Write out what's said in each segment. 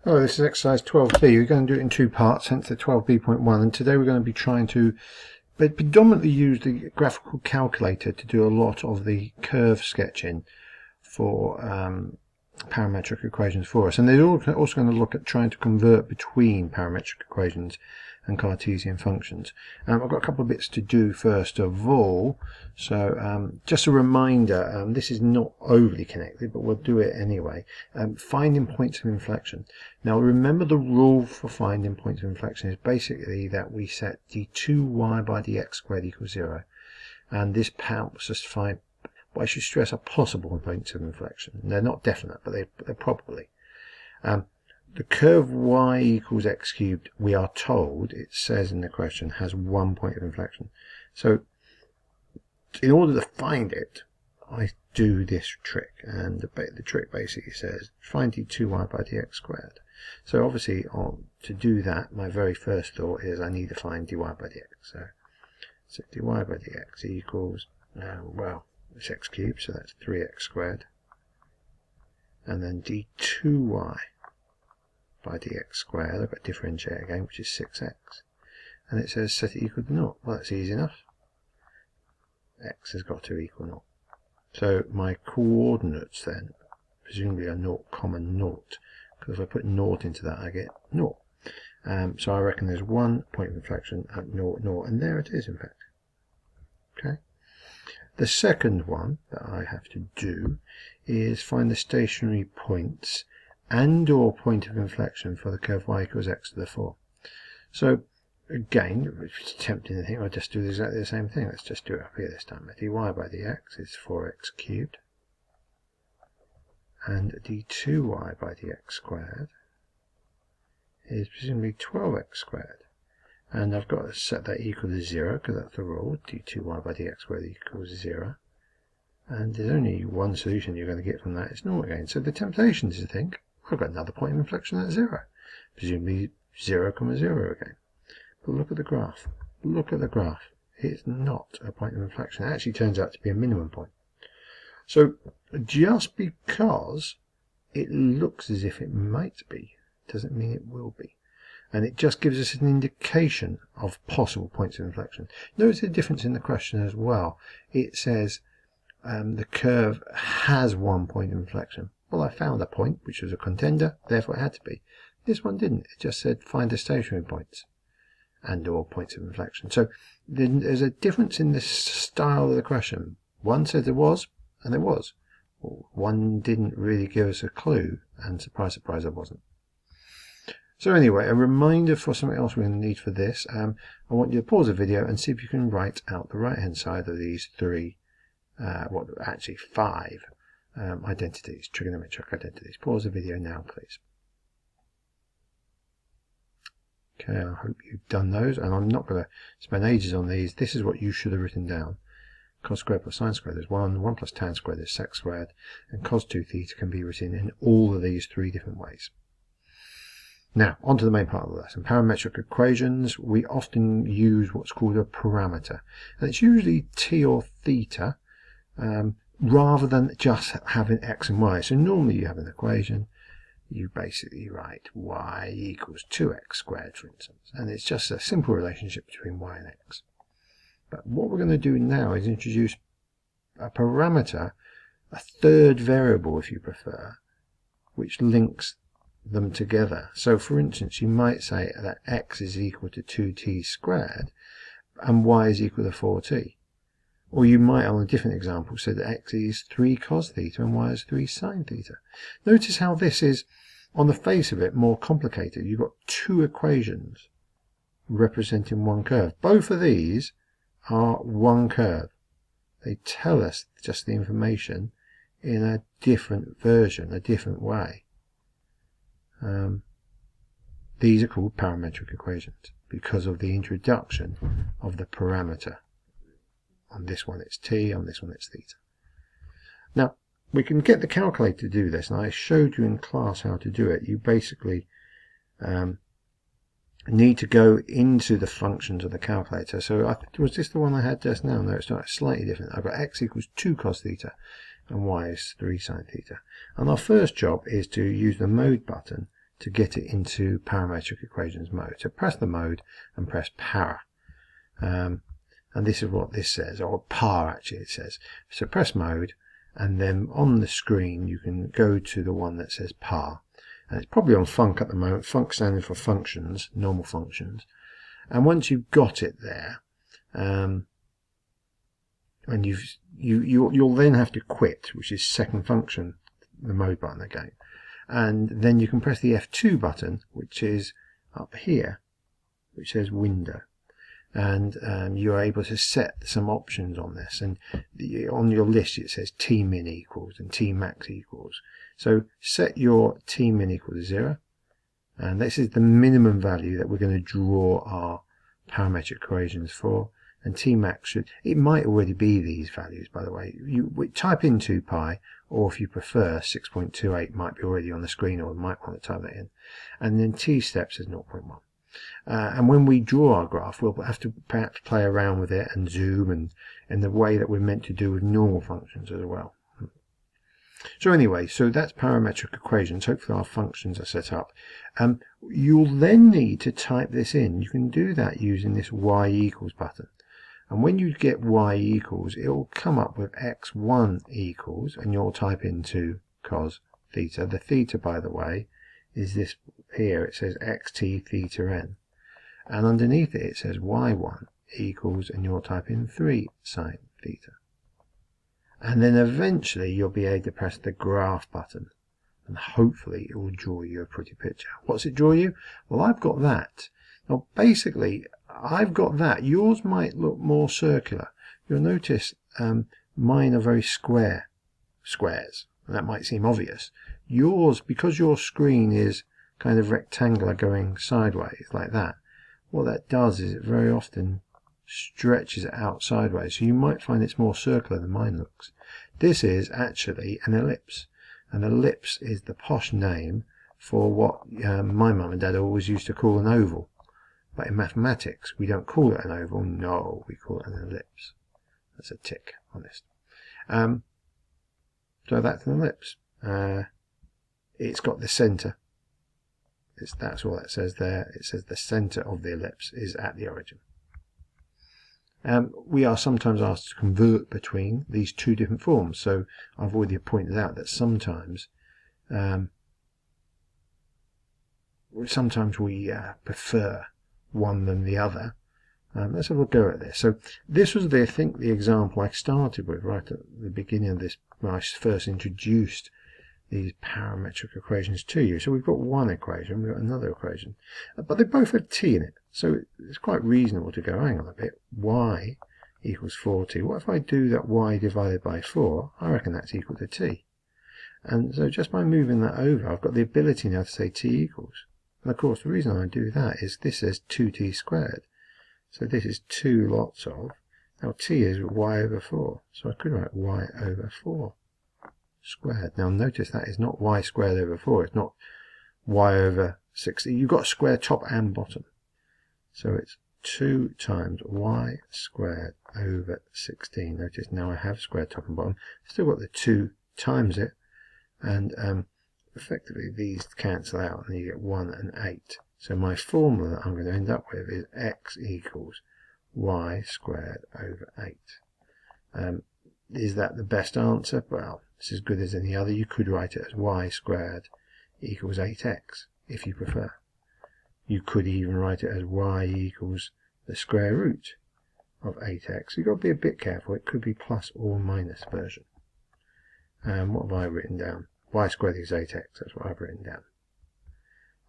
Hello, this is exercise 12B. We're going to do it in two parts, hence the 12B.1, and today we're going to be trying to predominantly use the graphical calculator to do a lot of the curve sketching for parametric equations for us. And they're also going to look at trying to convert between parametric equations and Cartesian functions. I've got a couple of bits to do first of all. So just a reminder, this is not overly connected, but we'll do it anyway. Finding points of inflection. Now remember, the rule for finding points of inflection is basically that we set d2y by dx squared equals 0. And this helps us find, what I should stress, are possible points of inflection. They're not definite, but they're probably. The curve y equals x cubed, we are told, it says in the question, has 1 point of inflection. So in order to find it, I do this trick, and the trick basically says find d2y by dx squared. So obviously to do that, my very first thought is I need to find dy by dx. So dy by dx equals, well, it's x cubed, so that's 3x squared, and then d2y by dx squared, I've got to differentiate again, which is 6x, and it says set it equal to 0. Well, that's easy enough. X has got to equal 0. So my coordinates then presumably are 0, 0, because if I put 0 into that I get 0. So I reckon there's 1 point of inflection at 0, 0, and there it is in fact. Okay. The second one that I have to do is find the stationary points and or point of inflection for the curve y equals x to the 4. So again, it's tempting to think I'll just do exactly the same thing. Let's just do it up here this time. dy by dx is 4x cubed, and d2y by dx squared is presumably 12x squared. And I've got to set that equal to 0, because that's the rule. d2y by dx squared equals 0. And there's only one solution you're going to get from that. It's 0 again. So the temptation is to think, I've got another point of inflection at 0. Presumably 0, 0 again. But look at the graph. Look at the graph. It's not a point of inflection. It actually turns out to be a minimum point. So just because it looks as if it might be, doesn't mean it will be. And it just gives us an indication of possible points of inflection. Notice the difference in the question as well. It says the curve has 1 point of inflection. Well, I found a point, which was a contender, therefore it had to be. This one didn't. It just said find the stationary points and or points of inflection. So there's a difference in the style of the question. One said there was, and there was. One didn't really give us a clue, and surprise, surprise, there wasn't. So anyway, a reminder for something else we're going to need for this. I want you to pause the video and see if you can write out the right-hand side of these three, actually 5 identities, trigonometric identities. Pause the video now, please. Okay, I hope you've done those, and I'm not going to spend ages on these. This is what you should have written down. Cos squared plus sine squared is 1, 1 plus tan squared is sec squared, and cos 2 theta can be written in all of these 3 different ways. Now, on to the main part of the lesson. Parametric equations, we often use what's called a parameter, and it's usually t or theta, rather than just having x and y. So normally you have an equation, you basically write y equals 2x squared, for instance, and it's just a simple relationship between y and x. But what we're going to do now is introduce a parameter, a third variable if you prefer, which links them together. So for instance, you might say that x is equal to 2t squared and y is equal to 4t. Or you might, on a different example, say that x is 3 cos theta and y is 3 sin theta. Notice how this is, on the face of it, more complicated. You've got 2 equations representing one curve. Both of these are one curve. They tell us just the information in a different version, a different way. These are called parametric equations because of the introduction of the parameter. On this one it's t, on this one it's theta. Now, we can get the calculator to do this, and I showed you in class how to do it. You basically need to go into the functions of the calculator. So was this the one I had just now? No, it's not. It's slightly different. I've got x equals 2 cos theta and y is 3 sin theta. And our first job is to use the mode button to get it into parametric equations mode. So press the mode and press para. And this is what this says, or par actually it says. So press mode, and then on the screen you can go to the one that says par. And it's probably on func at the moment, func standing for functions, normal functions. And once you've got it there, and you'll then have to quit, which is second function, the mode button again. And then you can press the F2 button, which is up here, which says window. And you're able to set some options on this. And on your list it says Tmin equals and Tmax equals. So set your Tmin equal to 0. And this is the minimum value that we're going to draw our parametric equations for. And Tmax should, it might already be these values, by the way. You type in 2 pi, or if you prefer 6.28 might be already on the screen, or you might want to type that in. And then T steps is 0.1. And when we draw our graph, we'll have to perhaps play around with it and zoom and in the way that we're meant to do with normal functions as well. So anyway, so that's parametric equations. Hopefully our functions are set up. You'll then need to type this in. You can do that using this y equals button. And when you get y equals, it will come up with x1 equals, and you'll type into cos theta. The theta, by the way, is this here. It says xt theta n. And underneath it, it says y1 equals, and you'll type in 3 sine theta. And then eventually you'll be able to press the graph button. And hopefully it will draw you a pretty picture. What's it draw you? Well, I've got that. Now basically, I've got that. Yours might look more circular. You'll notice mine are very squares. And that might seem obvious. Yours, because your screen is kind of rectangular going sideways like that, what that does is it very often stretches it out sideways. So you might find it's more circular than mine looks. This is actually an ellipse. An ellipse is the posh name for what my mum and dad always used to call an oval. But in mathematics, we don't call it an oval. No, we call it an ellipse. That's a tick on this. So that's an ellipse. It's got the center. That's all that says there. It says the center of the ellipse is at the origin. We are sometimes asked to convert between these two different forms. So I've already pointed out that sometimes we prefer one than the other. Let's have a go at this. So this was I think the example I started with right at the beginning of this when I first introduced these parametric equations to you. So we've got one equation, we've got another equation, but they both have t in it. So it's quite reasonable to go, hang on a bit, y equals 4t. What if I do that y divided by 4? I reckon that's equal to t. And so just by moving that over, I've got the ability now to say t equals. And of course the reason I do that is this says 2t squared. So this is 2 lots of, now t is y over 4. So I could write y over 4 squared. Now notice that is not y squared over 4. It's not y over 60. You've got square top and bottom. So it's 2 times y squared over 16. Notice now I have square top and bottom. Still got the 2 times it. And effectively these cancel out and you get 1 and 8. So my formula that I'm going to end up with is x equals y squared over 8. Is that the best answer? Well, it's as good as any other. You could write it as y squared equals 8x if you prefer. You could even write it as y equals the square root of 8x. You've got to be a bit careful. It could be plus or minus version. What have I written down? Y squared is 8x. That's what I've written down.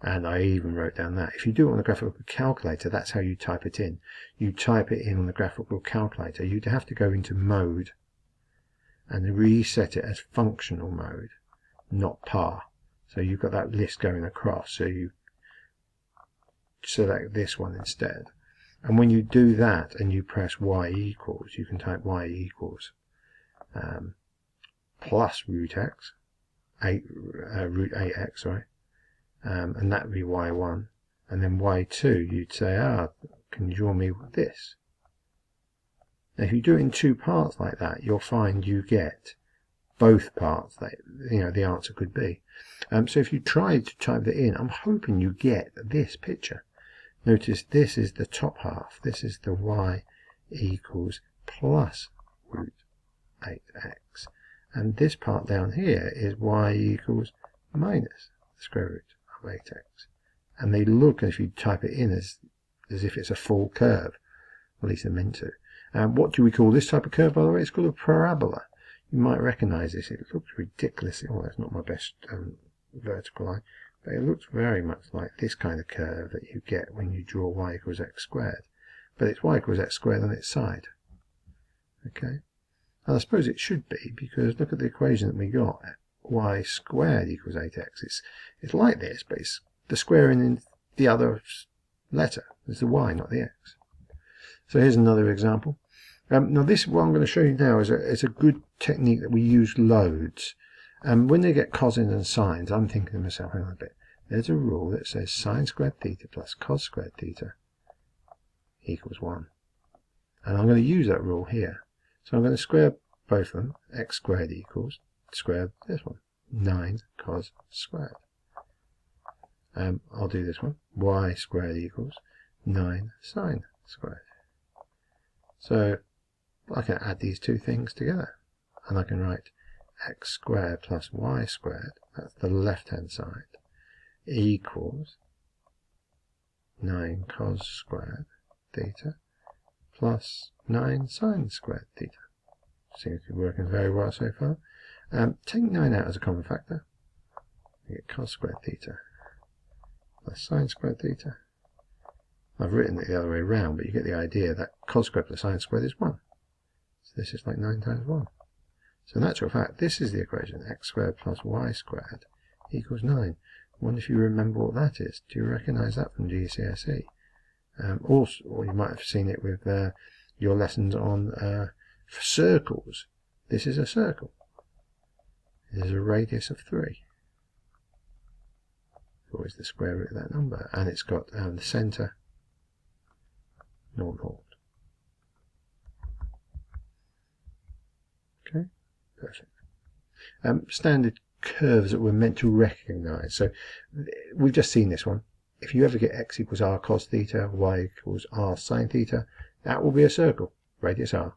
And I even wrote down that. If you do it on the graphical calculator, that's how you type it in. You type it in on the graphical calculator. You'd have to go into mode and reset it as functional mode, not par. So you've got that list going across. So you select this one instead. And when you do that and you press y equals, you can type y equals plus root x, root 8x, sorry. And that would be y1, and then y2 you'd say, can you draw me with this? Now if you do it in 2 parts like that, you'll find you get both parts that the answer could be. So if you try to type that in, I'm hoping you get this picture. Notice this is the top half. This is the y equals plus root 8x. And this part down here is y equals minus the square root of 8x. And they look, if you type it in, as if it's a full curve. At least they're meant to. What do we call this type of curve, by the way? It's called a parabola. You might recognize this. It looks ridiculously, oh, that's not my best vertical line, but it looks very much like this kind of curve that you get when you draw y equals x squared. But it's y equals x squared on its side. Okay? And I suppose it should be, because look at the equation that we got. Y squared equals 8x. It's like this, but it's the squaring in the other letter. It's the y, not the x. So here's another example. Now this, what I'm going to show you now, is a good technique that we use loads. When they get cosines and sines, I'm thinking to myself, hang on a bit, there's a rule that says sine squared theta plus cos squared theta equals 1. And I'm going to use that rule here. So I'm going to square both of them. X squared equals, square this one, 9 cos squared. I'll do this one. Y squared equals 9 sine squared. So I can add these two things together. And I can write x squared plus y squared, that's the left hand side, equals 9 cos squared theta plus 9 sine squared theta. Seems to be working very well so far. Take 9 out as a common factor. You get cos squared theta plus sine squared theta. I've written it the other way around, but you get the idea that cos squared plus sine squared is 1. So this is like 9 times 1. So in actual fact, this is the equation, x squared plus y squared equals 9. I wonder if you remember what that is. Do you recognize that from GCSE? Also, or you might have seen it with your lessons on circles. This is a circle. It is a radius of 3. It's always the square root of that number. And it's got the centre 0, 0. Okay, perfect. Standard curves that we're meant to recognize. So we've just seen this one. If you ever get x equals r cos theta, y equals r sine theta, that will be a circle. Radius r,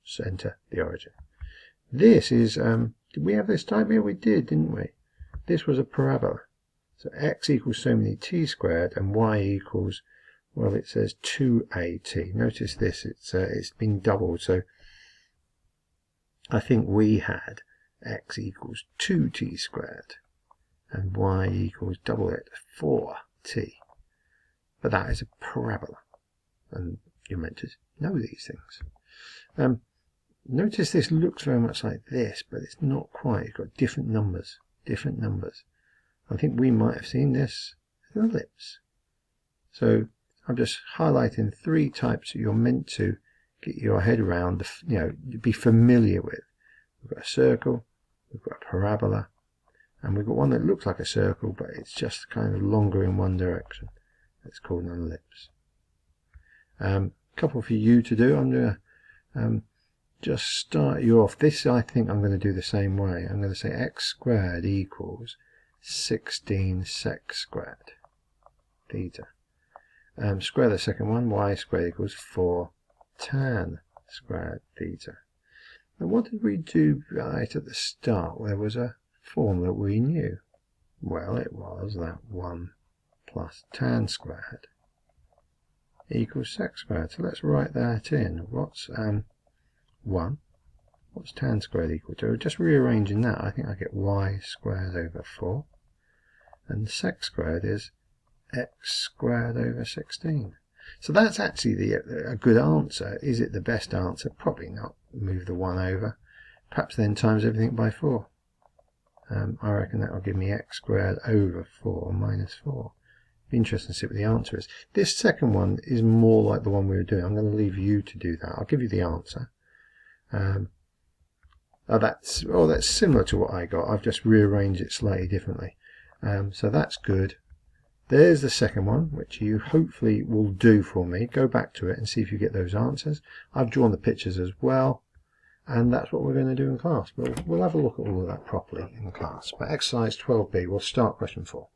center the origin. This is, did we have this type here? We did, didn't we? This was a parabola. So x equals so many t squared, and y equals, well, it says 2at. Notice this, it's been doubled. So I think we had x equals 2t squared and y equals double it, 4t. But that is a parabola, and you're meant to know these things. Notice this looks very much like this, but it's not quite. It's got different numbers. I think we might have seen this as an ellipse. So I'm just highlighting 3 types that you're meant to get your head around, be familiar with. We've got a circle, we've got a parabola, and we've got one that looks like a circle, but it's just kind of longer in one direction. It's called an ellipse. Couple for you to do. I'm going to just start you off. This, I think I'm going to do the same way. I'm going to say x squared equals 16 sec squared theta. Square the second one, y squared equals 4 tan squared theta. Now what did we do right at the start? There was a formula we knew. Well, it was that 1 plus tan squared equals sec squared. So let's write that in. What's 1? What's tan squared equal to? Just rearranging that, I think I get y squared over 4. And sec squared is x squared over 16. So that's actually a good answer. Is it the best answer? Probably not. Move the 1 over. Perhaps then times everything by 4. I reckon that will give me x squared over 4 minus 4. Be interesting to see what the answer is. This second one is more like the one we were doing. I'm going to leave you to do that. I'll give you the answer. That's similar to what I got. I've just rearranged it slightly differently. So that's good. There's the second one, which you hopefully will do for me. Go back to it and see if you get those answers. I've drawn the pictures as well. and that's what we're going to do in class. We'll have a look at all of that properly in class. But exercise 12B, we'll start question 4.